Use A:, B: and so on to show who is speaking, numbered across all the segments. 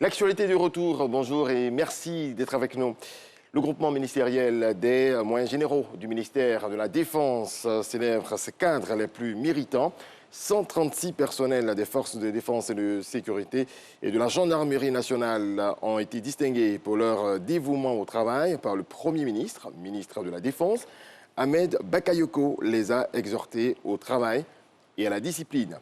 A: L'actualité du retour, bonjour et merci d'être avec nous. Le groupement ministériel des moyens généraux du ministère de la Défense célèbre ses cadres les plus méritants. 136 personnels des forces de défense et de sécurité et de la gendarmerie nationale ont été distingués pour leur dévouement au travail par le Premier ministre, ministre de la Défense. Ahmed Bakayoko les a exhortés au travail et à la discipline.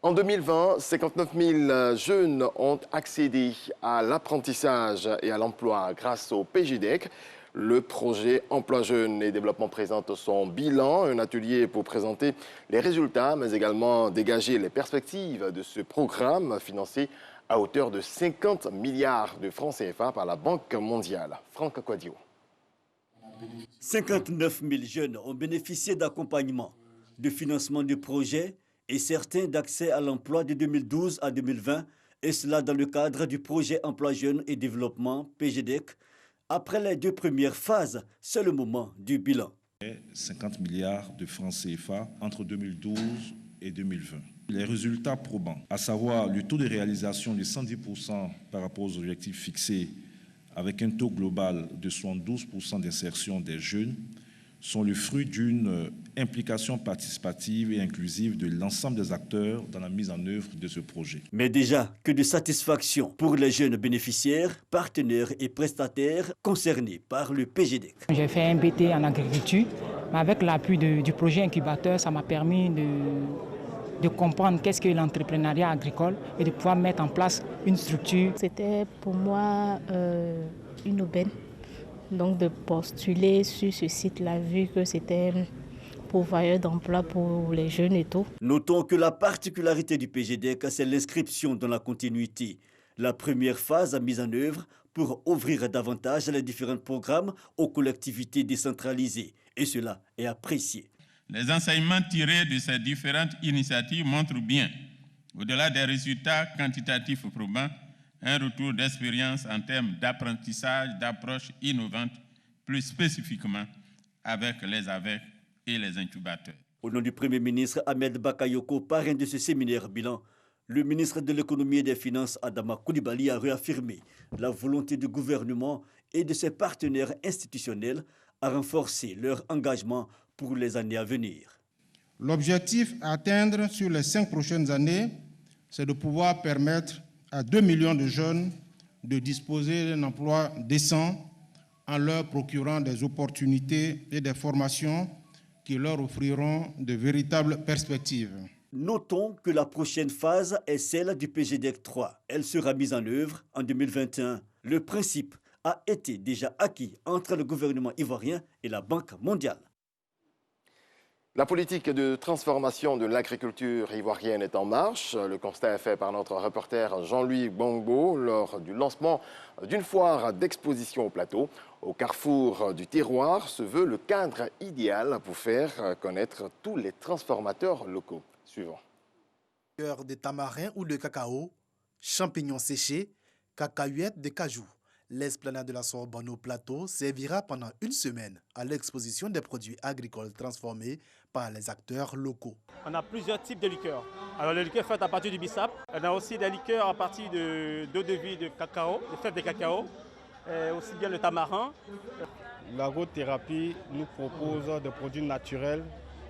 A: En 2020, 59 000 jeunes ont accédé à l'apprentissage et à l'emploi grâce au PGDEC. Le projet Emploi Jeunes et Développement présente son bilan, un atelier pour présenter les résultats, mais également dégager les perspectives de ce programme financé à hauteur de 50 milliards de francs CFA par la Banque mondiale. Franck Quadio.
B: 59 000 jeunes ont bénéficié d'accompagnement, de financement du projet et certains d'accès à l'emploi de 2012 à 2020, et cela dans le cadre du projet Emploi Jeunes et Développement, PGDEC. Après les deux premières phases, c'est le moment du bilan.
C: 50 milliards de francs CFA entre 2012 et 2020. Les résultats probants, à savoir le taux de réalisation de 110% par rapport aux objectifs fixés, avec un taux global de 72% d'insertion des jeunes, sont le fruit d'une implication participative et inclusive de l'ensemble des acteurs dans la mise en œuvre de ce projet.
B: Mais déjà que de satisfaction pour les jeunes bénéficiaires, partenaires et prestataires concernés par le PGDEC.
D: J'ai fait un BT en agriculture, mais avec l'appui du projet incubateur, ça m'a permis de comprendre qu'est-ce que l'entrepreneuriat agricole et de pouvoir mettre en place une structure.
E: C'était pour moi une aubaine. Donc de postuler sur ce site-là, vu que c'était pourvoyeur d'emploi pour les jeunes et tout.
B: Notons que la particularité du PGDEC, c'est l'inscription dans la continuité. La première phase a mise en œuvre pour ouvrir davantage les différents programmes aux collectivités décentralisées. Et cela est apprécié.
F: Les enseignements tirés de ces différentes initiatives montrent bien, au-delà des résultats quantitatifs probants, un retour d'expérience en termes d'apprentissage, d'approche innovante, plus spécifiquement avec les AVEC et les incubateurs.
B: Au nom du Premier ministre Ahmed Bakayoko, parrain de ce séminaire bilan, le ministre de l'Économie et des Finances Adama Coulibaly a réaffirmé la volonté du gouvernement et de ses partenaires institutionnels à renforcer leur engagement pour les années à venir.
G: L'objectif à atteindre sur les 5 prochaines années, c'est de pouvoir permettre à 2 millions de jeunes de disposer d'un emploi décent en leur procurant des opportunités et des formations qui leur offriront de véritables perspectives.
B: Notons que la prochaine phase est celle du PGDEC 3. Elle sera mise en œuvre en 2021. Le principe a été déjà acquis entre le gouvernement ivoirien et la Banque mondiale.
A: La politique de transformation de l'agriculture ivoirienne est en marche. Le constat est fait par notre reporter Jean-Louis Bongo lors du lancement d'une foire d'exposition au plateau. Au carrefour du terroir se veut le cadre idéal pour faire connaître tous les transformateurs locaux. Suivant.
H: De tamarin ou de cacao, champignons séchés, cacahuètes de cajou. L'esplanade de la Sorbonne au plateau servira pendant une semaine à l'exposition des produits agricoles transformés par les acteurs locaux.
I: On a plusieurs types de liqueurs. Alors les liqueurs faites à partir du bissap. On a aussi des liqueurs à partir d'eau de vie de cacao, de fèves de cacao, aussi bien le tamarin.
J: L'agrothérapie nous propose des produits naturels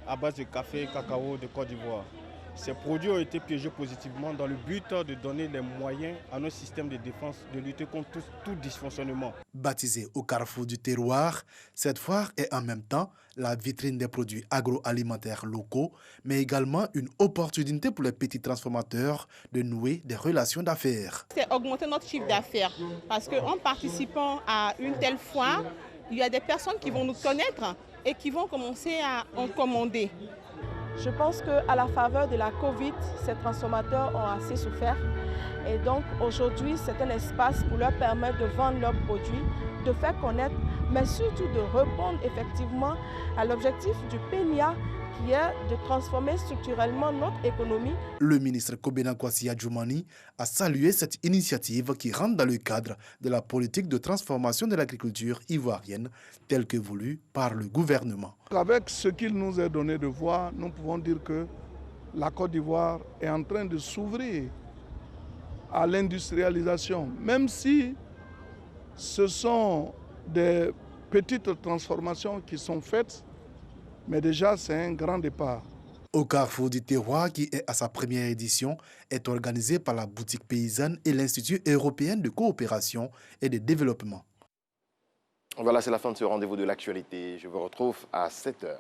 J: à base de café et cacao de Côte d'Ivoire. Ces produits ont été piégés positivement dans le but de donner les moyens à nos systèmes de défense de lutter contre tout dysfonctionnement.
H: Baptisée au carrefour du terroir, cette foire est en même temps la vitrine des produits agroalimentaires locaux, mais également une opportunité pour les petits transformateurs de nouer des relations d'affaires.
K: C'est augmenter notre chiffre d'affaires parce qu'en participant à une telle foire, il y a des personnes qui vont nous connaître et qui vont commencer à en commander.
L: Je pense qu'à la faveur de la Covid, ces transformateurs ont assez souffert. Et donc aujourd'hui, c'est un espace pour leur permettre de vendre leurs produits, de faire connaître, mais surtout de répondre effectivement à l'objectif du PNIA qui est de transformer structurellement notre économie.
H: Le ministre Kobena Kwasi Adjoumani a salué cette initiative qui rentre dans le cadre de la politique de transformation de l'agriculture ivoirienne telle que voulue par le gouvernement.
M: Avec ce qu'il nous est donné de voir, nous pouvons dire que la Côte d'Ivoire est en train de s'ouvrir à l'industrialisation, même si ce sont des petites transformations qui sont faites, mais déjà c'est un grand départ.
H: Au Carrefour du Terroir, qui est à sa première édition, est organisé par la boutique paysanne et l'Institut européen de coopération et de développement.
A: Voilà, c'est la fin de ce rendez-vous de l'actualité. Je vous retrouve à 7h.